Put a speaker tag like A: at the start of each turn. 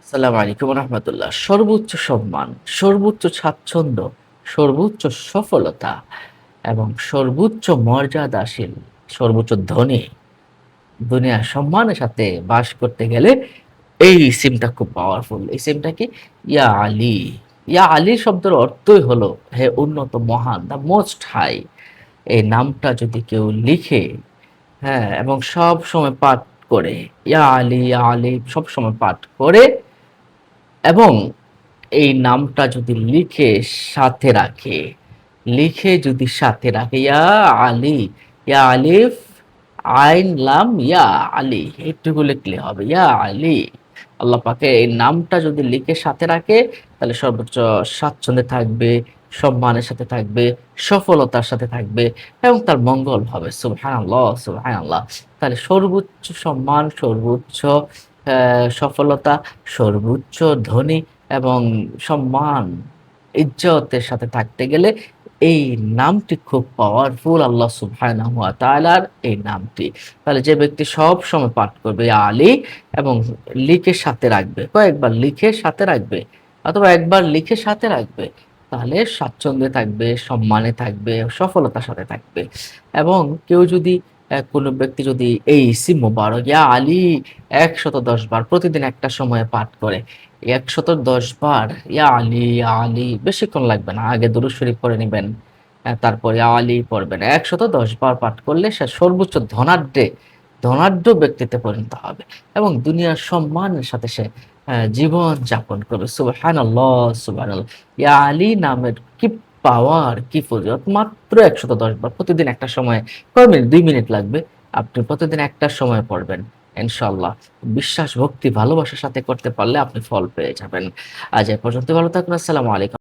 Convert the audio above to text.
A: আসসালামু আলাইকুম রহমতুল্লাহ। সর্বোচ্চ সম্মান, সর্বোচ্চ স্বাচ্ছন্দ্য, সর্বোচ্চ সফলতা এবং সর্বোচ্চ মর্যাদাশীল, সর্বোচ্চ ধনী দুনিয়ার সম্মানের সাথে বাস করতে গেলে এই সিমটা খুব পাওয়ারফুল। এই সিমটা কি? ইয়া আলী। ইয়া আলী শব্দের অর্থই হলো হে উন্নত মহান, দ্য মোস্ট হাই। এই নামটা যদি কেউ লিখে, হ্যাঁ, এবং সব সময় পাঠ করে, ইয়া আলী সব সময় পাঠ করে এবং এই নামটা যদি সাথে রাখে, যদি সাথে রাখে, ইয়া আলী, ইয়া আলিফ, আইন, লাম, ইয়া আলী, এইটুকু লিখলে হবে, ইয়া আলী। আল্লাহ পাকের এই নামটা যদি লিখে সাথে রাখে, তাহলে সর্বোচ্চ স্বাচ্ছন্দ্যে থাকবে, সম্মানের সাথে থাকবে, সফলতার সাথে থাকবে এবং তার মঙ্গল হবে। সুবহানাল্লাহ, সুবহানাল্লাহ। তাহলে সর্বোচ্চ সম্মান, সর্বোচ্চ সফলতা, সর্বোচ্চ ধনী এবং সম্মান, ইজ্জতের সাথে থাকতে গেলে এই নামটি খুব পাওয়ারফুল, আল্লাহ সুবহানাহু ওয়া তাআলার এই নামটি। তাহলে যে ব্যক্তি সব সময় পাঠ করবে ইয়া আলী এবং লিখে সাথে রাখবে, কয়েকবার লিখে সাথে রাখবে অথবা একবার লিখে সাথে রাখবে, তাহলে স্বাচ্ছন্দ্যে থাকবে, সম্মানে থাকবে, সফলতার সাথে থাকবে। এবং কেউ যদি কোনো ব্যক্তি যদি এই ইসিম মোবারক ইয়া আলী ১১০ বার প্রতিদিন একটা সময়ে পাঠ করে, ১১০ বার ইয়া আলী, ইয়া আলী, বেশিক্ষণ লাগবে না। আগে দুরূদ শরীফ পড়ে নিবেন, তারপর ইয়া আলী পড়বেন। ১১০ বার পাঠ করলে সে সর্বোচ্চ ধনাঢ্য ব্যক্তিতে পরিণত হবে এবং দুনিয়ার সম্মানের সাথে সে জীবন যাপন করবে। সুবহানাল্লাহ, সুবহানাল্লাহ। ইয়া আলী নামের কি পাওয়ার, কি ফজিলত! মাত্র ১১০ বার প্রতিদিন একটা সময়ে, কয় মিনিট? ২ মিনিট লাগবে। আপনি প্রতিদিন একটা সময় পড়বেন। ইনশাআল্লাহ বিশ্বাস, ভক্তি, ভালোবাসার সাথে করতে পারলে আপনি ফল পেয়ে যাবেন। আজ এ পর্যন্ত। ভালো থাকুন। আসসালামু আলাইকুম।